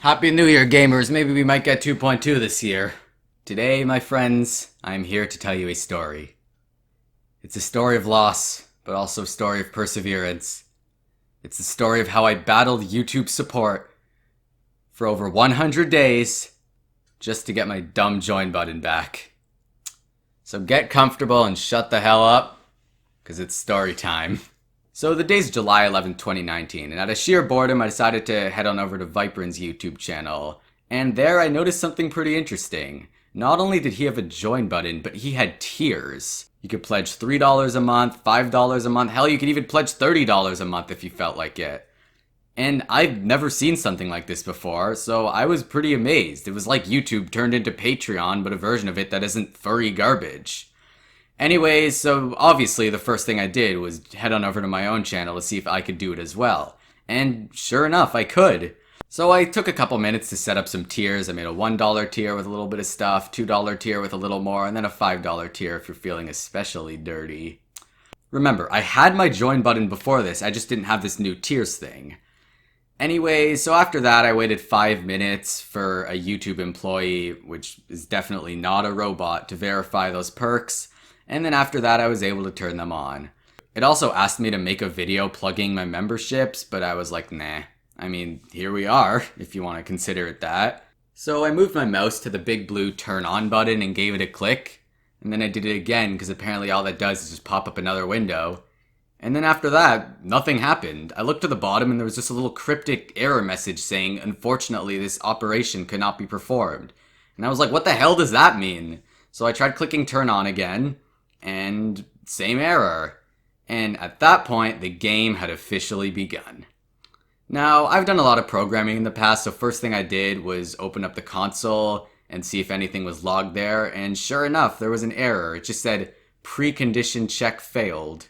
Happy New Year, gamers. Maybe we might get 2.2 this year. Today, my friends, I am here to tell you a story. It's a story of loss, but also a story of perseverance. It's the story of how I battled YouTube support for over 100 days just to get my dumb join button back. So get comfortable and shut the hell up, because it's story time. So the day's July 11th, 2019, and out of sheer boredom, I decided to head on over to Viperon's YouTube channel. And there I noticed something pretty interesting. Not only did he have a join button, but he had tiers. You could pledge $3 a month, $5 a month, hell, you could even pledge $30 a month if you felt like it. And I've never seen something like this before, so I was pretty amazed. It was like YouTube turned into Patreon, but a version of it that isn't furry garbage. Anyways, so obviously the first thing I did was head on over to my own channel to see if I could do it as well. And sure enough, I could. So I took a couple minutes to set up some tiers. I made a $1 tier with a little bit of stuff, $2 tier with a little more, and then a $5 tier if you're feeling especially dirty. Remember, I had my join button before this, I just didn't have this new tiers thing. Anyways, so after that I waited 5 minutes for a YouTube employee, which is definitely not a robot, to verify those perks. And then after that, I was able to turn them on. It also asked me to make a video plugging my memberships, but I was like, nah. I mean, here we are, if you want to consider it that. So I moved my mouse to the big blue turn on button and gave it a click. And then I did it again, because apparently all that does is just pop up another window. And then after that, nothing happened. I looked to the bottom and there was just a little cryptic error message saying, unfortunately, this operation could not be performed. And I was like, what the hell does that mean? So I tried clicking turn on again. And same error. And at that point, the game had officially begun. Now, I've done a lot of programming in the past, so first thing I did was open up the console and see if anything was logged there, and sure enough, there was an error. It just said, precondition check failed.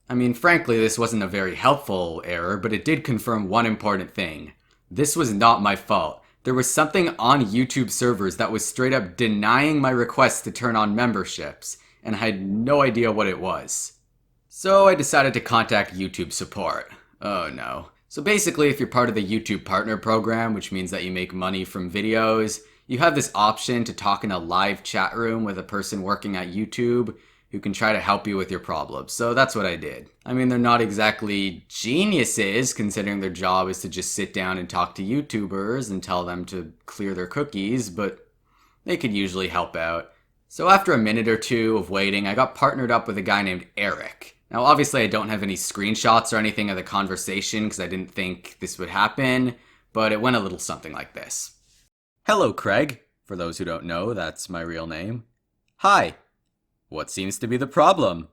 I mean, frankly, this wasn't a very helpful error, but it did confirm one important thing. This was not my fault. There was something on YouTube servers that was straight up denying my request to turn on memberships, and I had no idea what it was. So I decided to contact YouTube support. Oh no. So basically, if you're part of the YouTube Partner Program, which means that you make money from videos, you have this option to talk in a live chat room with a person working at YouTube who can try to help you with your problems. So that's what I did. I mean, they're not exactly geniuses, considering their job is to just sit down and talk to YouTubers and tell them to clear their cookies, but they could usually help out. So after a minute or two of waiting, I got partnered up with a guy named Eric. Now obviously I don't have any screenshots or anything of the conversation because I didn't think this would happen, but it went a little something like this. Hello, Craig. For those who don't know, that's my real name. Hi. What seems to be the problem?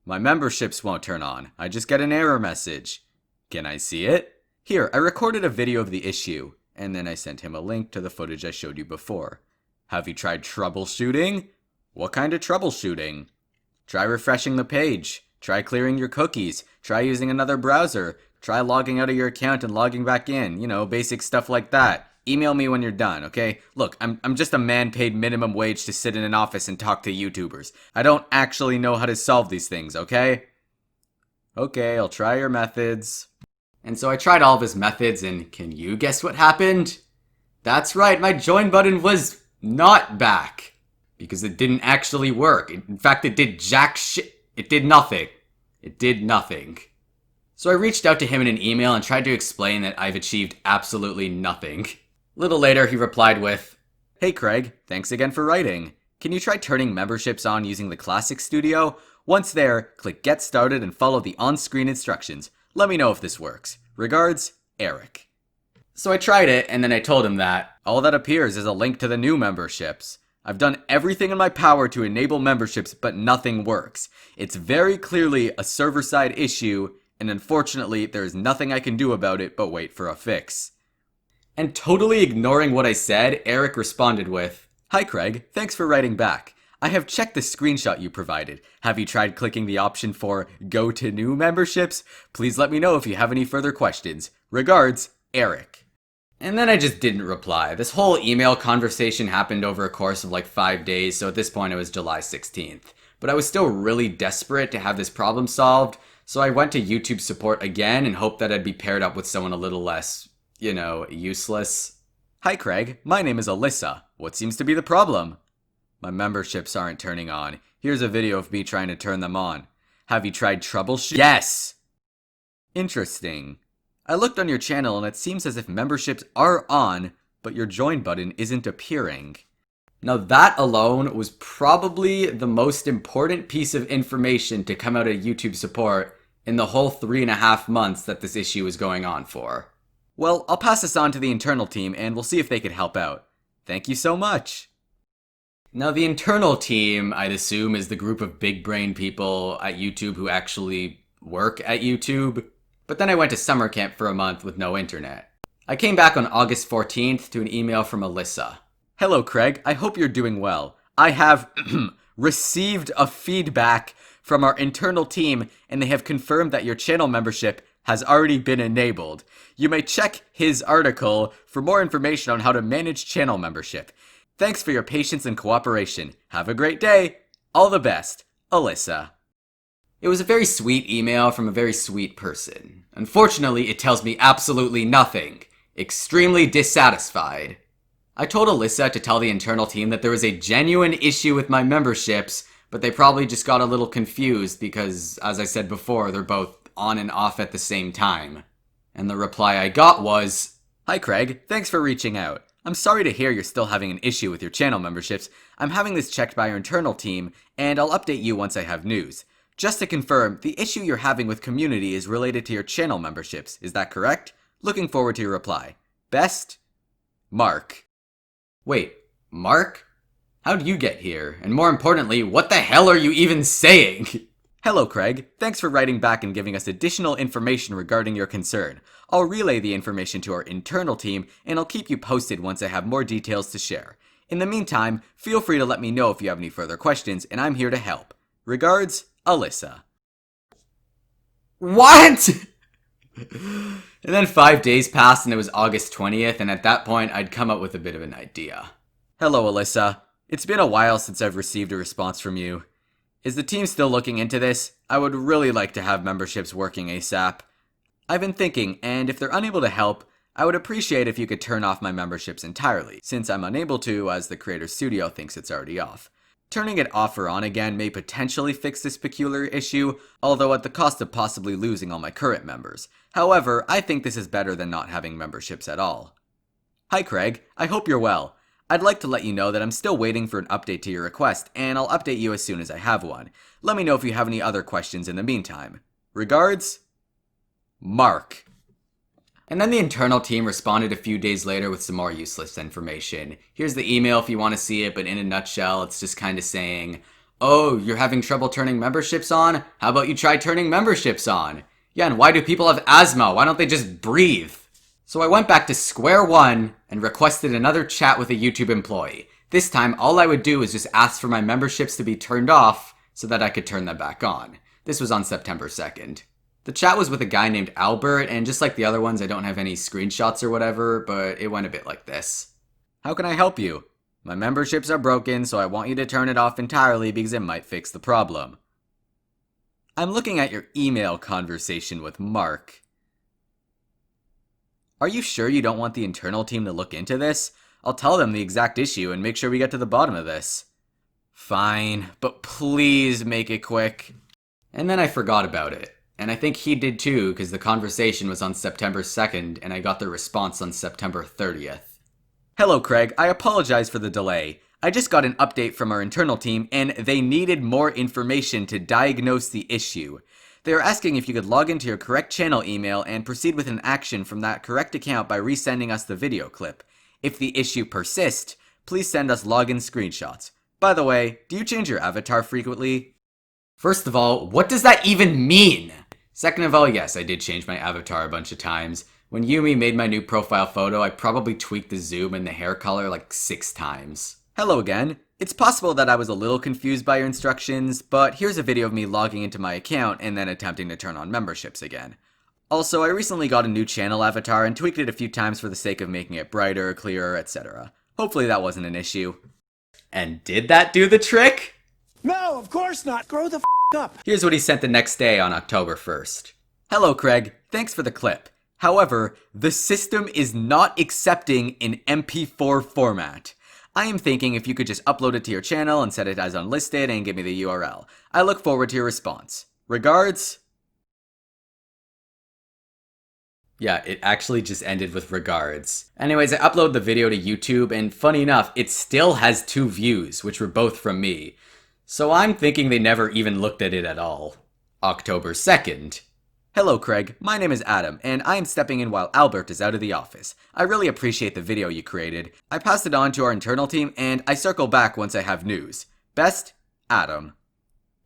My memberships won't turn on. I just get an error message. Can I see it? Here, I recorded a video of the issue, and then I sent him a link to the footage I showed you before. Have you tried troubleshooting? What kind of troubleshooting? Try refreshing the page. Try clearing your cookies. Try using another browser. Try logging out of your account and logging back in. You know, basic stuff like that. Email me when you're done, okay? Look, I'm just a man paid minimum wage to sit in an office and talk to YouTubers. I don't actually know how to solve these things, okay? Okay, I'll try your methods. And so I tried all of his methods, and can you guess what happened? That's right, my join button was not back. Because it didn't actually work. In fact, it did jack shit. It did nothing. It did nothing. So I reached out to him in an email and tried to explain that I've achieved absolutely nothing. A little later, he replied with, Hey Craig, thanks again for writing. Can you try turning memberships on using the Classic Studio? Once there, click Get Started and follow the on-screen instructions. Let me know if this works. Regards, Eric. So I tried it, and then I told him that all that appears is a link to the new memberships. I've done everything in my power to enable memberships, but nothing works. It's very clearly a server-side issue, and unfortunately, there is nothing I can do about it but wait for a fix. And totally ignoring what I said, Eric responded with, Hi Craig, thanks for writing back. I have checked the screenshot you provided. Have you tried clicking the option for Go to New Memberships? Please let me know if you have any further questions. Regards, Eric. And then I just didn't reply. This whole email conversation happened over a course of like 5 days, so at this point it was July 16th. But I was still really desperate to have this problem solved, so I went to YouTube support again and hoped that I'd be paired up with someone a little less, useless. Hi Craig, my name is Alyssa. What seems to be the problem? My memberships aren't turning on. Here's a video of me trying to turn them on. Have you tried troubleshooting? Yes! Interesting. I looked on your channel and it seems as if memberships are on, but your join button isn't appearing. Now that alone was probably the most important piece of information to come out of YouTube support in the whole 3.5 months that this issue was going on for. Well, I'll pass this on to the internal team and we'll see if they could help out. Thank you so much. Now the internal team, I'd assume, is the group of big brain people at YouTube who actually work at YouTube. But then I went to summer camp for a month with no internet. I came back on August 14th to an email from Alyssa. Hello Craig, I hope you're doing well. I have received a feedback from our internal team and they have confirmed that your channel membership has already been enabled. You may check his article for more information on how to manage channel membership. Thanks for your patience and cooperation. Have a great day. All the best, Alyssa. It was a very sweet email from a very sweet person. Unfortunately, it tells me absolutely nothing. Extremely dissatisfied. I told Alyssa to tell the internal team that there was a genuine issue with my memberships, but they probably just got a little confused because, as I said before, they're both on and off at the same time. And the reply I got was, Hi Craig, thanks for reaching out. I'm sorry to hear you're still having an issue with your channel memberships. I'm having this checked by our internal team, and I'll update you once I have news. Just to confirm, the issue you're having with community is related to your channel memberships. Is that correct? Looking forward to your reply. Best, Mark. Wait, Mark? How'd you get here? And more importantly, what the hell are you even saying? Hello Craig, thanks for writing back and giving us additional information regarding your concern. I'll relay the information to our internal team and I'll keep you posted once I have more details to share. In the meantime, feel free to let me know if you have any further questions and I'm here to help. Regards, Alyssa. What? And then 5 days passed and it was August 20th, and at that point I'd come up with a bit of an idea. Hello Alyssa, it's been a while since I've received a response from you. Is the team still looking into this? I would really like to have memberships working ASAP. I've been thinking, and if they're unable to help, I would appreciate if you could turn off my memberships entirely, since I'm unable to as the Creator Studio thinks it's already off. Turning it off or on again may potentially fix this peculiar issue, although at the cost of possibly losing all my current members. However, I think this is better than not having memberships at all. Hi Craig, I hope you're well. I'd like to let you know that I'm still waiting for an update to your request, and I'll update you as soon as I have one. Let me know if you have any other questions in the meantime. Regards, Mark. And then the internal team responded a few days later with some more useless information. Here's the email if you want to see it, but in a nutshell, it's just kind of saying, oh, you're having trouble turning memberships on? How about you try turning memberships on? Yeah, and why do people have asthma? Why don't they just breathe? So I went back to square one and requested another chat with a YouTube employee. This time, all I would do is just ask for my memberships to be turned off so that I could turn them back on. This was on September 2nd. The chat was with a guy named Albert, and just like the other ones, I don't have any screenshots or whatever, but it went a bit like this. How can I help you? My memberships are broken, so I want you to turn it off entirely because it might fix the problem. I'm looking at your email conversation with Mark. Are you sure you don't want the internal team to look into this? I'll tell them the exact issue and make sure we get to the bottom of this. Fine, but please make it quick. And then I forgot about it. And I think he did too, because the conversation was on September 2nd, and I got the response on September 30th. Hello, Craig. I apologize for the delay. I just got an update from our internal team, and they needed more information to diagnose the issue. They are asking if you could log into your correct channel email and proceed with an action from that correct account by resending us the video clip. If the issue persists, please send us login screenshots. By the way, do you change your avatar frequently? First of all, what does that even mean? Second of all, yes, I did change my avatar a bunch of times. When Yumi made my new profile photo, I probably tweaked the zoom and the hair color like 6 times. Hello again. It's possible that I was a little confused by your instructions, but here's a video of me logging into my account and then attempting to turn on memberships again. Also, I recently got a new channel avatar and tweaked it a few times for the sake of making it brighter, clearer, etc. Hopefully that wasn't an issue. And did that do the trick? No, of course not. Grow the up. Here's what he sent the next day on October 1st. Hello, Craig. Thanks for the clip. However, the system is not accepting an MP4 format. I am thinking if you could just upload it to your channel and set it as unlisted and give me the URL. I look forward to your response. Regards. Yeah, it actually just ended with regards. Anyways, I uploaded the video to YouTube, and funny enough, it still has 2 views, which were both from me. So I'm thinking they never even looked at it at all. October 2nd. Hello Craig, my name is Adam, and I am stepping in while Albert is out of the office. I really appreciate the video you created. I passed it on to our internal team, and I circle back once I have news. Best, Adam.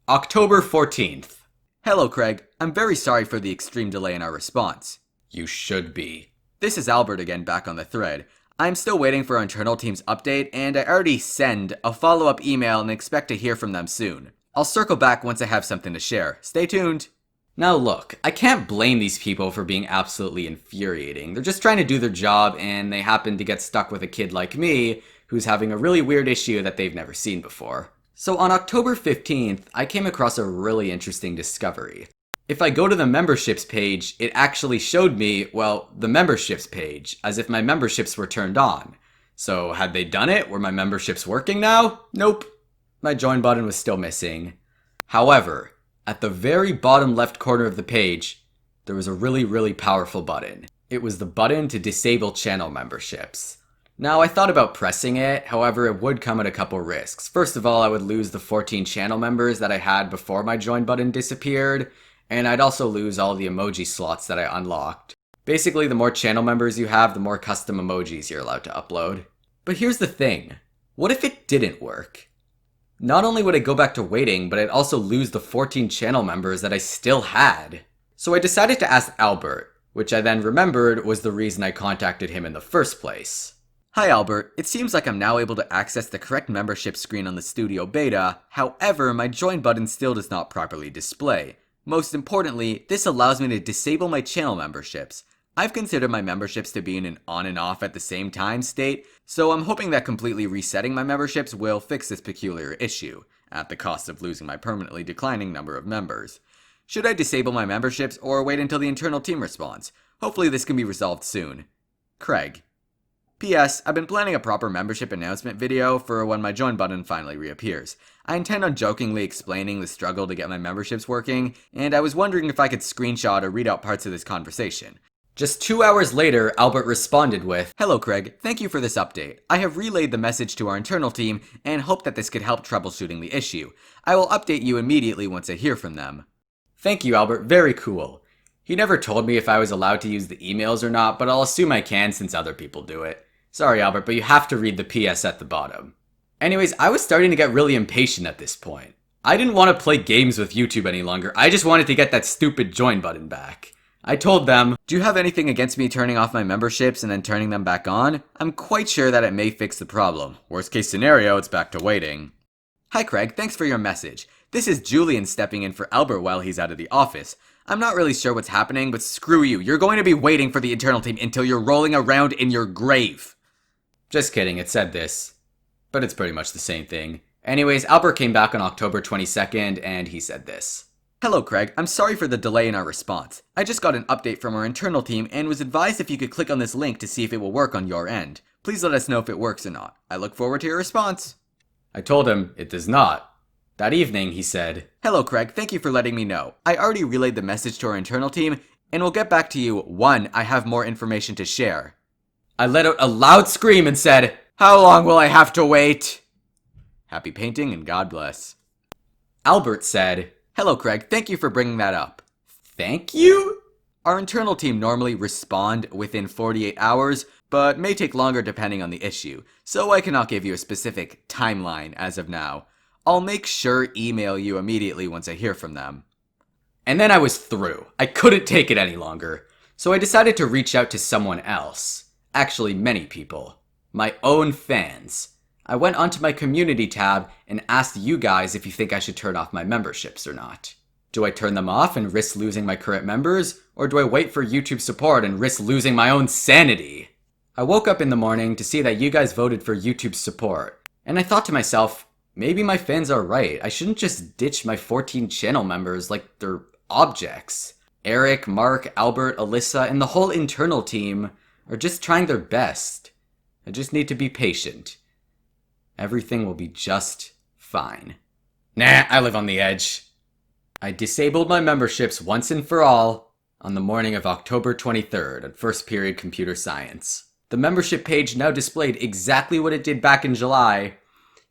October 14th. Hello Craig, I'm very sorry for the extreme delay in our response. You should be. This is Albert again back on the thread. I'm still waiting for our internal team's update, and I already send a follow-up email and expect to hear from them soon. I'll circle back once I have something to share. Stay tuned. Now look, I can't blame these people for being absolutely infuriating. They're just trying to do their job, and they happen to get stuck with a kid like me, who's having a really weird issue that they've never seen before. So on October 15th, I came across a really interesting discovery. If I go to the memberships page, it actually showed me, well, the memberships page, as if my memberships were turned on. So had they done it? Were my memberships working now? Nope. My join button was still missing. However, at the very bottom left corner of the page, there was a really powerful button. It was the button to disable channel memberships. Now, I thought about pressing it, however, it would come at a couple risks. First of all, I would lose the 14 channel members that I had before my join button disappeared, and I'd also lose all the emoji slots that I unlocked. Basically, the more channel members you have, the more custom emojis you're allowed to upload. But here's the thing. What if it didn't work? Not only would I go back to waiting, but I'd also lose the 14 channel members that I still had. So I decided to ask Albert, which I then remembered was the reason I contacted him in the first place. Hi Albert, it seems like I'm now able to access the correct membership screen on the Studio Beta, however, my join button still does not properly display. Most importantly, this allows me to disable my channel memberships. I've considered my memberships to be in an on and off at the same time state, so I'm hoping that completely resetting my memberships will fix this peculiar issue, at the cost of losing my permanently declining number of members. Should I disable my memberships or wait until the internal team responds? Hopefully this can be resolved soon. Craig. P.S. I've been planning a proper membership announcement video for when my join button finally reappears. I intend on jokingly explaining the struggle to get my memberships working, and I was wondering if I could screenshot or read out parts of this conversation. Just 2 hours later, Albert responded with, Hello Craig, thank you for this update. I have relayed the message to our internal team and hope that this could help troubleshooting the issue. I will update you immediately once I hear from them. Thank you, Albert, very cool. He never told me if I was allowed to use the emails or not, but I'll assume I can since other people do it. Sorry, Albert, but you have to read the PS at the bottom. Anyways, I was starting to get really impatient at this point. I didn't want to play games with YouTube any longer, I just wanted to get that stupid join button back. I told them, Do you have anything against me turning off my memberships and then turning them back on? I'm quite sure that it may fix the problem. Worst case scenario, it's back to waiting. Hi Craig, thanks for your message. This is Julian stepping in for Albert while he's out of the office. I'm not really sure what's happening, but screw you. You're going to be waiting for the internal team until you're rolling around in your grave. Just kidding, it said this. But it's pretty much the same thing. Anyways, Albert came back on October 22nd and he said this. Hello Craig, I'm sorry for the delay in our response. I just got an update from our internal team and was advised if you could click on this link to see if it will work on your end. Please let us know if it works or not. I look forward to your response. I told him it does not. That evening, he said, Hello Craig, thank you for letting me know. I already relayed the message to our internal team and will get back to you when I have more information to share. I let out a loud scream and said, How long will I have to wait? Happy painting and God bless. Albert said, Hello Craig, thank you for bringing that up. Thank you? Our internal team normally respond within 48 hours, but may take longer depending on the issue, so I cannot give you a specific timeline as of now. I'll make sure email you immediately once I hear from them. And then I was through. I couldn't take it any longer. So I decided to reach out to someone else. Actually, many people. My own fans. I went onto my community tab and asked you guys if you think I should turn off my memberships or not. Do I turn them off and risk losing my current members? Or do I wait for YouTube support and risk losing my own sanity? I woke up in the morning to see that you guys voted for YouTube support. And I thought to myself, maybe my fans are right. I shouldn't just ditch my 14 channel members like they're objects. Eric, Mark, Albert, Alyssa, and the whole internal team are just trying their best. I just need to be patient. Everything will be just fine. Nah, I live on the edge. I disabled my memberships once and for all on the morning of October 23rd at first period computer science. The membership page now displayed exactly what it did back in July,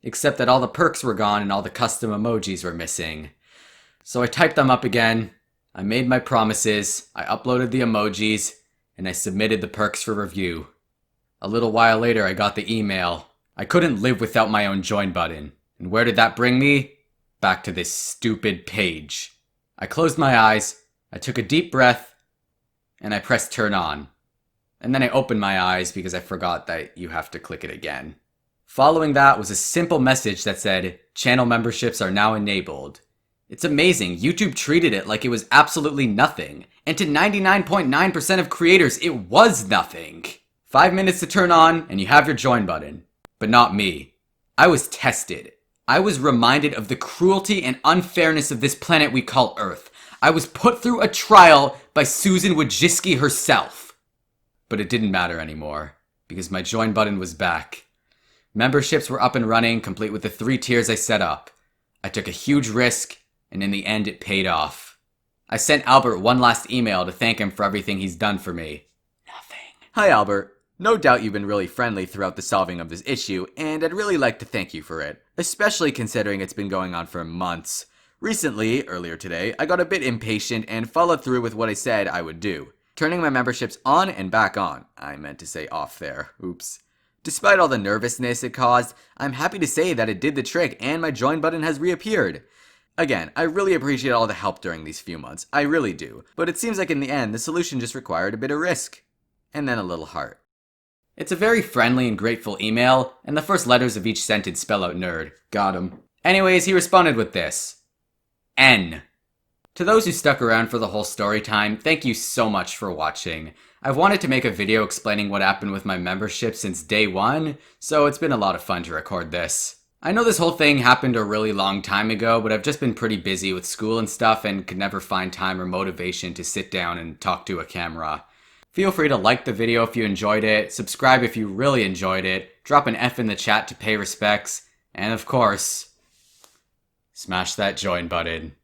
except that all the perks were gone and all the custom emojis were missing. So I typed them up again, I made my promises, I uploaded the emojis, and I submitted the perks for review. A little while later I got the email. I couldn't live without my own join button. And where did that bring me? Back to this stupid page. I closed my eyes, I took a deep breath, and I pressed turn on. And then I opened my eyes because I forgot that you have to click it again. Following that was a simple message that said, channel memberships are now enabled. It's amazing, YouTube treated it like it was absolutely nothing. And to 99.9% of creators, it was nothing. 5 minutes to turn on, and you have your join button. But not me. I was tested. I was reminded of the cruelty and unfairness of this planet we call Earth. I was put through a trial by Susan Wojcicki herself. But it didn't matter anymore, because my join button was back. Memberships were up and running, complete with the 3 tiers I set up. I took a huge risk, and in the end it paid off. I sent Albert one last email to thank him for everything he's done for me. Nothing. Hi Albert. No doubt you've been really friendly throughout the solving of this issue, and I'd really like to thank you for it, especially considering it's been going on for months. Recently, earlier today, I got a bit impatient and followed through with what I said I would do. Turning my memberships on and back on. I meant to say off there. Oops. Despite all the nervousness it caused, I'm happy to say that it did the trick and my join button has reappeared. Again, I really appreciate all the help during these few months. I really do. But it seems like in the end, the solution just required a bit of risk. And then a little heart. It's a very friendly and grateful email, and the first letters of each sentence spell out nerd. Got him. Anyways, he responded with this. N. To those who stuck around for the whole story time, thank you so much for watching. I've wanted to make a video explaining what happened with my membership since day one, so it's been a lot of fun to record this. I know this whole thing happened a really long time ago, but I've just been pretty busy with school and stuff and could never find time or motivation to sit down and talk to a camera. Feel free to like the video if you enjoyed it, subscribe if you really enjoyed it, drop an F in the chat to pay respects, and of course, smash that join button.